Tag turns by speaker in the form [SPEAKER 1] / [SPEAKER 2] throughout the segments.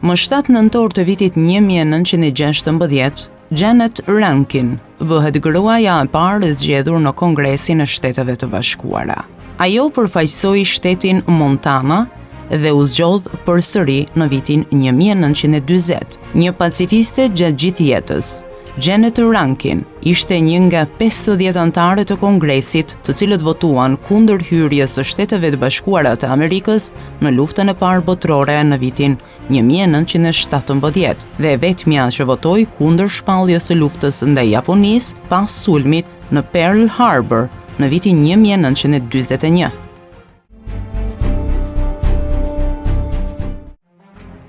[SPEAKER 1] Më 7 nëntor të vitit 1916, Janet Rankin bëhet gruaja e parë e zgjedhur në Kongresin e Shteteve të Bashkuara. Ajo përfaqësoi shtetin Montana dhe u zgjodh përsëri në vitin 1940. Një pacifiste gjatë gjithë jetës, Janet Rankin ishte një nga 50 anëtarë të Kongresit, të cilët votuan kundër hyrjes së Shteteve të Bashkuara të Amerikës në luftën e parë botërore në vitin 1917 dhe vetmja që votoi kundër shpalljes së luftës ndaj Japonisë pas sulmit në Pearl Harbor në vitin 1941.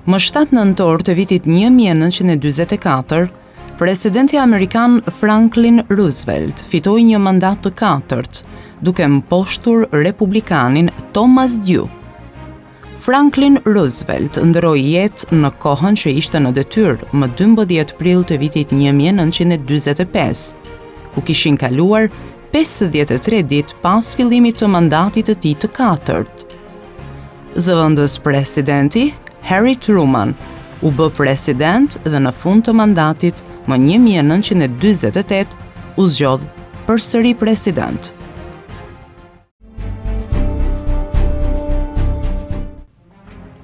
[SPEAKER 1] Më 7 nëntor të vitit 1944, presidenti amerikan Franklin Roosevelt fitoi një mandat të katërt, duke mposhtur republikanin Thomas Dewey. Franklin Roosevelt ndroi jetë në kohën që ishte në detyrë më 12 prill të vitit 1945, ku kishin kaluar 53 ditë pas fillimit të mandatit të tij të katërt. Zëvendës presidenti Harry Truman u bë president dhe në fund të mandatit më 1948 u zgjodh përsëri president.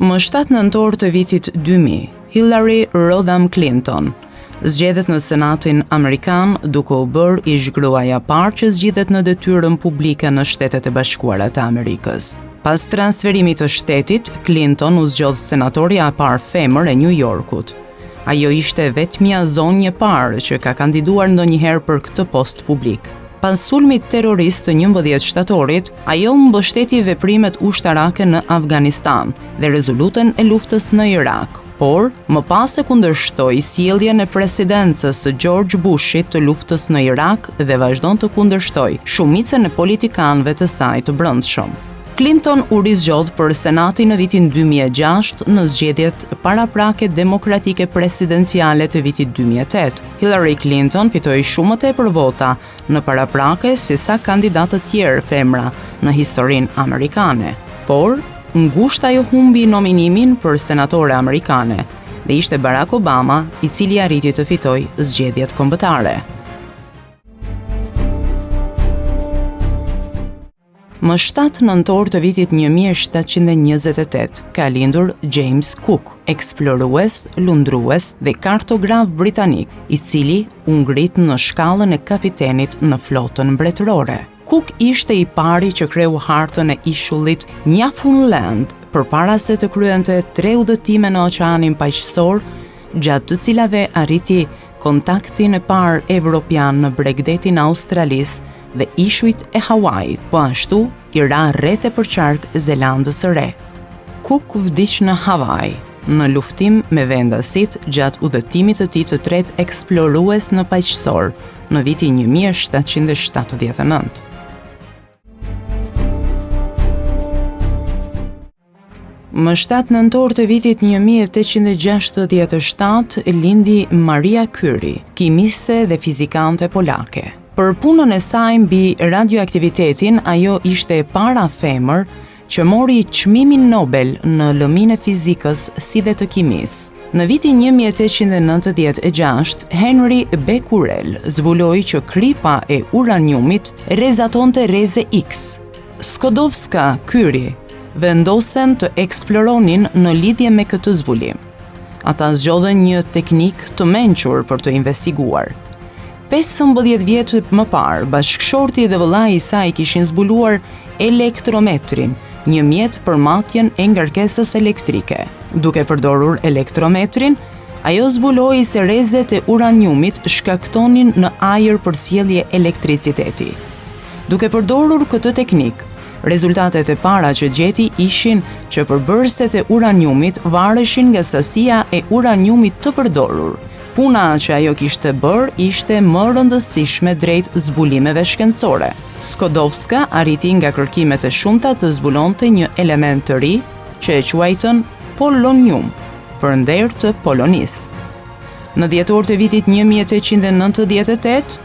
[SPEAKER 1] Më 7 nëntor të vitit 2000, Hillary Rodham Clinton zgjedhet në Senatin Amerikan duke u bërë ish gruaja parë që zgjidhet në detyrën publike në Shtetet e Bashkuara të Amerikës. Pas transferimit të shtetit, Clinton u zgjodh senatorja e parë femër e New Yorkut. Ajo ishte vetmja zonjë e parë që ka kandiduar ndonjëherë për këtë post publik. Pas sulmit terrorist të 11 shtatorit, ajo mbështeti veprimet ushtarake në Afganistan dhe rezolutën e luftës në Irak, por më pas e kundërshtoi sjelljen e presidencës së George Bushit të luftës në Irak dhe vazhdon të kundërshtoi shumicën e politikanëve të saj të brendshëm. Clinton u rizgjodh për senatin në vitin 2006 në zgjedhjet paraprake demokratike presidenciale të vitit 2008. Hillary Clinton fitoi shumë më tepër vota në paraprake se sa kandidatë të tjerë femra në historinë amerikane. Por, ngushtë ajo humbi nominimin për senatore amerikane dhe ishte Barack Obama i cili arriti të fitojë zgjedhjet kombëtare. Më 7 nëntor të vitit 1728 ka lindur James Cook, eksplorues, lundrues dhe kartograf britanik, i cili u ngrit në shkallën e kapitenit në flotën mbretërore. Cook ishte i pari që kreu hartën e ishullit Newfoundland përpara se të kryente 3 udhëtime në Oqeanin Paqësor, gjatë të cilave arriti kontaktin e parë evropian në bregdetin e Australisë dhe ishujt e Hawait, po ashtu i ra rreth e përqark Zelandës së Re. Cook vdiq në Hawaii në luftim me vendasit gjatë udhëtimit të tij të tretë eksplorues në paqësor në vitin 1779. Më 7 nëntor të vitit 1867 lindi Maria Curie, kimiste dhe fizikante polake. Për punën e saj mbi radioaktivitetin, ajo ishte e para femër që mori çmimin Nobel në lëmin e fizikës si dhe të kimisë. Në vitin 1896, Henry Becquerel zbuloi që kripa e uraniumit rrezatonte rreze X. Skodowska Curie vendosen të eksploronin në lidhje me këtë zbulim. Ata zgjodhen një teknik të mençur për të investiguar. 15 vjet më parë, bashkëshorti dhe vëllai i saj kishin zbuluar elektrometrin, një mjet për matjen e ngarkesës elektrike. Duke përdorur elektrometrin, ajo zbuloi se rrezet e uraniumit shkaktonin në ajër përsjellje elektriciteti. Duke përdorur këtë teknik, rezultatet e para që gjeti ishin që përbërëset e uraniumit vareshin nga sasia e uraniumit të përdorur. Puna që ajo kishte bërë ishte më rëndësishme drejt zbulimeve shkencore. Skodowska arriti nga kërkimet e shumta të zbulonte një element të ri që e quajtën polonium, për nder të Polonisë. Në dhjetor të vitit 1898,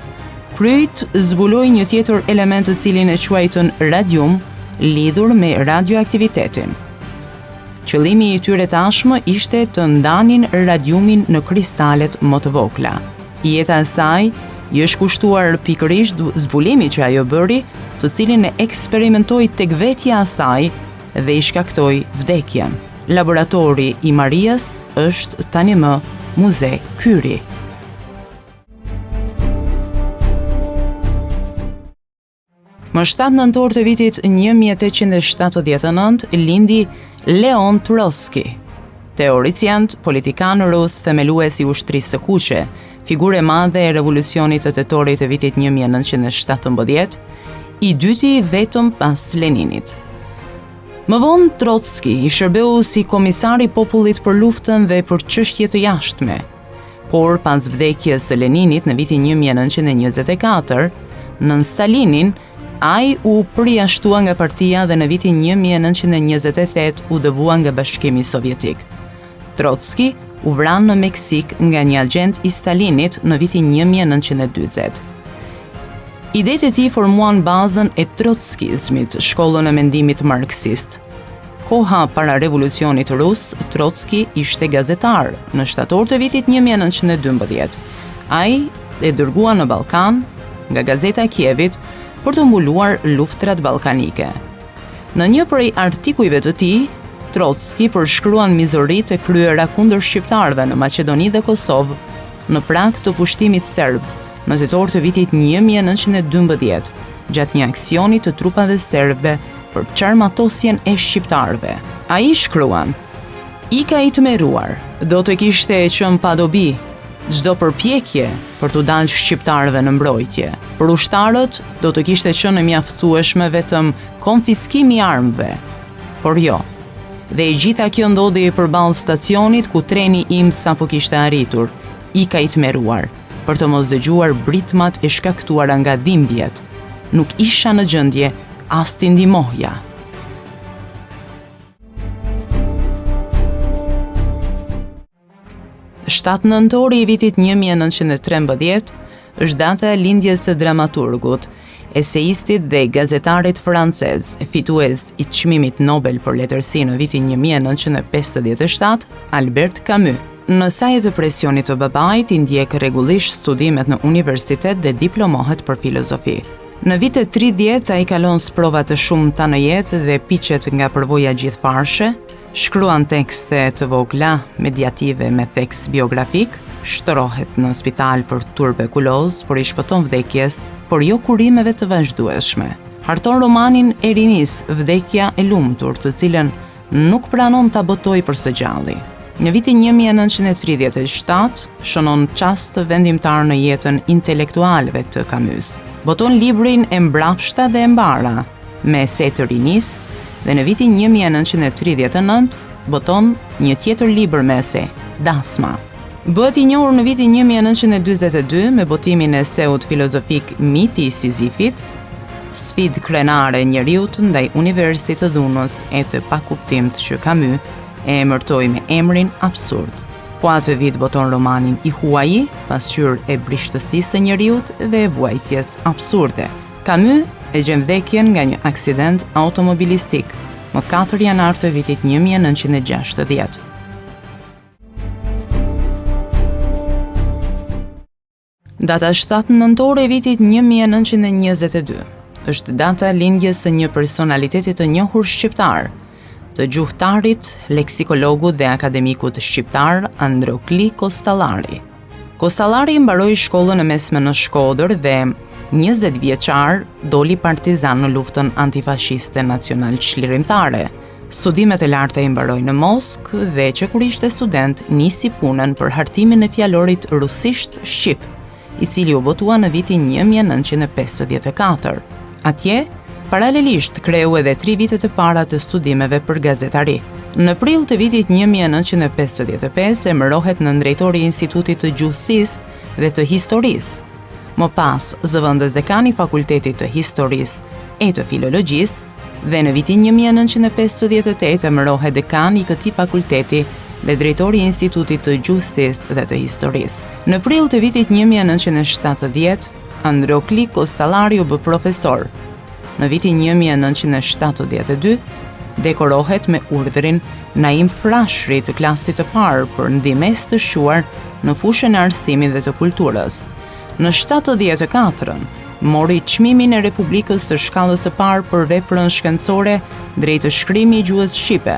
[SPEAKER 1] Kryt zbuloi një tjetër element të cilin e quajtën radium, lidhur me radioaktivitetin. Qëllimi i tyre tashmë ishte të ndanin radiumin në kristalet më të vogla. Jeta e saj i është kushtuar pikërisht zbulimit që ajo bëri, të cilin e eksperimentoi tek vetja e saj dhe i shkaktoi vdekjen. Laboratori i Marias është tani më Muze Curie. Më 7 nëntor të vitit 1879 lindi Leon Trotsky, teoricient, politikan rus, themelues i ushtrisë së kuqe, figurë e madhe e revolucionit të tetorit të vitit 1917, i dyti vetëm pas Leninit. Më vonë Trotsky i shërbeu si komisar i popullit për luftën dhe për çështje të jashtme, por pas vdekjes së Leninit në vitin 1924, nën Stalinin, ai u përjashtua nga partia dhe në vitin 1928 u dëbua nga Bashkimi Sovjetik. Trotsky u vran në Meksik nga një agent i Stalinit në vitin 1940. Idetë e tij formuan bazën e trotskizmit, shkollën e mendimit marksist. Koha para revolucionit rus, Trotsky ishte gazetar në shtator të vitit 1912. Ai e dërgua në Ballkan nga Gazeta e Kievit për të mbuluar luftrat ballkanike. Në një prej artikujve të tij, Trotsky përshkruan mizoritë e kryera kundër shqiptarëve në Maqedoni dhe Kosovë në prag të pushtimit serb në tetor të vitit 1912, gjatë një aksioni të trupave serbe për çarmatosjen e shqiptarëve. Ai shkruan: "Ika i tmeruar, do të kishte qenë pa dobi çdo përpjekje për t'u dalë shqiptarëve në mbrojtje. Për ushtarët do të kishte qenë mjaftueshme vetëm konfiskimi i armëve. Por jo. Dhe i gjitha kjo ndodhi përballë stacionit ku treni im sapo kishte arritur, ika i tmeruar, për të mos dëgjuar britmat e shkaktuara nga dhimbjet. Nuk isha në gjendje as t'i ndihmoja." Shtatë nëntori i vitit 1913 është data e lindjes së dramaturgut, eseistit dhe gazetarit francez, fitues i çmimit Nobel për letërsi në vitin 1957, Albert Camus. Në saj të presionit të babait, i ndjek rregullisht studimet në universitet dhe diplomohet për filozofi. Në vitet 30 ai kalon sprova të shumta në jetë dhe piqet nga përvoja gjithfarshe, shkruan tekste të vogla mediative me theks biografik, shtrohet në spital për tuberkuloz, por i shpëton vdekjes, por jo kurimeve të vazhdueshme. Harton romanin e rinis, Vdekja e lumtur, të cilën nuk pranon ta botoj për së gjalli. Në vitin 1937 shënon çast vendimtar në jetën intelektualëve të Camus. Boton librin E mbrapshta dhe e mbara, me ese të rinis, dhe në vitin 1939 boton një tjetër libër me ese, Dasma. Bëhet i njohur në vitin 1942 me botimin e eseut filozofik Miti i Sizifit, sfidë krenare e njeriut ndaj universit të dhunës e të pakuptimt që Camus e emërtoi me emrin absurd. Po atë vit boton romanin I huaji, pasqyrë e brishtësisë së njeriut dhe e vuajtjes absurde. Camus e gjen vdekjen nga një aksident automobilistik më 4 janar të vitit 1960. Data 7 nëntore e vitit 1922 është data lindjes së një personaliteti të njohur shqiptar, të gjuhëtarit, leksikologu dhe akademikut shqiptar Androkli Kostallari. Kostallari mbaroi shkollën e mesme në Shkodër dhe 20 vjeçar doli partizan në luftën antifashiste nacional çlirimtare. Studimet e larta I mbaroi në Moskë dhe që kur ishte student nisi punën për hartimin e fjalorit rusisht shqip, I cili u botua në vitin 1954. Atje, paralelisht kreu edhe 3 vitet e para të studimeve për gazetari. Në prill të vitit 1955 emërohet në drejtori I Institutit të Gjuhësisë dhe të Historisë. Më pas, zëvendës dekani I Fakultetit të Historisë e të Filologjisë dhe në vitin 1958 emërohet dekan I këtij fakulteti dhe drejtori I Institutit të Gjuhësisë dhe të Historisë. Në prill të vitit 1970, Androkli Kostallari u bë profesor. Në vitin 1972, dekorohet me urdhrin Naim Frashëri të klasit të parë për ndihmesë të shuar në fushën e arsimit dhe të kulturës. Në 74-ën, mori çmimin e Republikës së shkallës së parë për veprën shkencore drejt të shkrimi i gjuhës shqipe.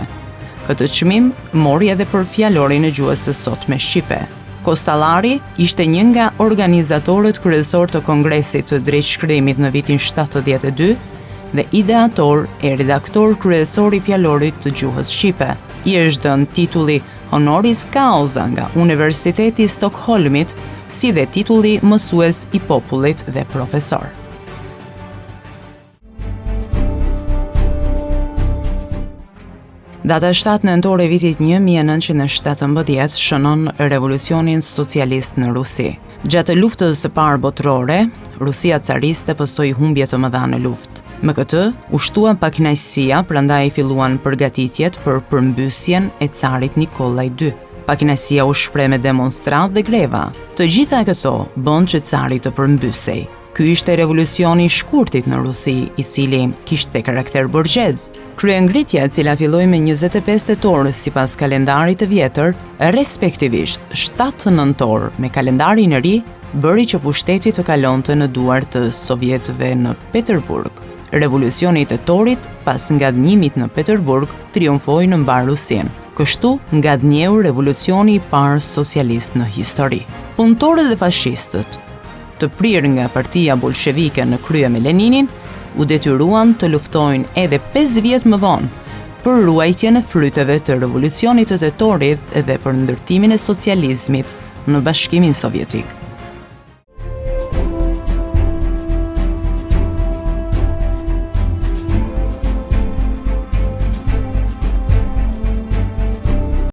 [SPEAKER 1] Këtë çmim mori edhe për fjalorin e gjuhës së sotme shqipe. Kostallari ishte një nga organizatorët kryesor të Kongresit të Drejtshkrimit në vitin 72 dhe ideator e redaktor kryesor i fjalorit të gjuhës shqipe. I është dhënë titulli honoris causa nga Universiteti i Stockholmit, si dhe titulli mësues i popullit dhe profesor. Data 7 nëntore e vitit 1917 shënon revolucionin socialist në Rusi. Gjatë luftës së parë botërore, Rusia cariste pësoi humbje të mëdha në luftë. Me këtë, u shtua pakënaqësia, prandaj filluan përgatitjet për përmbysjen e carit Nikolaj II. Pakënaqësia u shpreh me demonstrat dhe greva. Të gjitha këto bën që cari të përmbysej. Ky ishte revolucioni i shkurtit në Rusi, i cili kishte karakter borgjez. Kryengritja e cila filloi me 25 tetor sipas kalendarit të vjetër, respektivisht 7 nëntor me kalendarin e ri, bëri që pushteti të kalonte në duar të sovjetëve në Peterburg. Revolucioni i tetorit, pas ngadnimit në Peterburg, triumfoi në mbar Rusinë. Kështu ngadnjeu revolucioni i parë socialist në histori. Punëtorët dhe fashistët, të prirë nga partia bolshevike në krye me Leninin, u detyruan të luftojnë edhe 5 vjet më vonë për ruajtjen e fryteve të revolucionit të tetorit dhe për ndërtimin e socializmit në Bashkimin Sovjetik.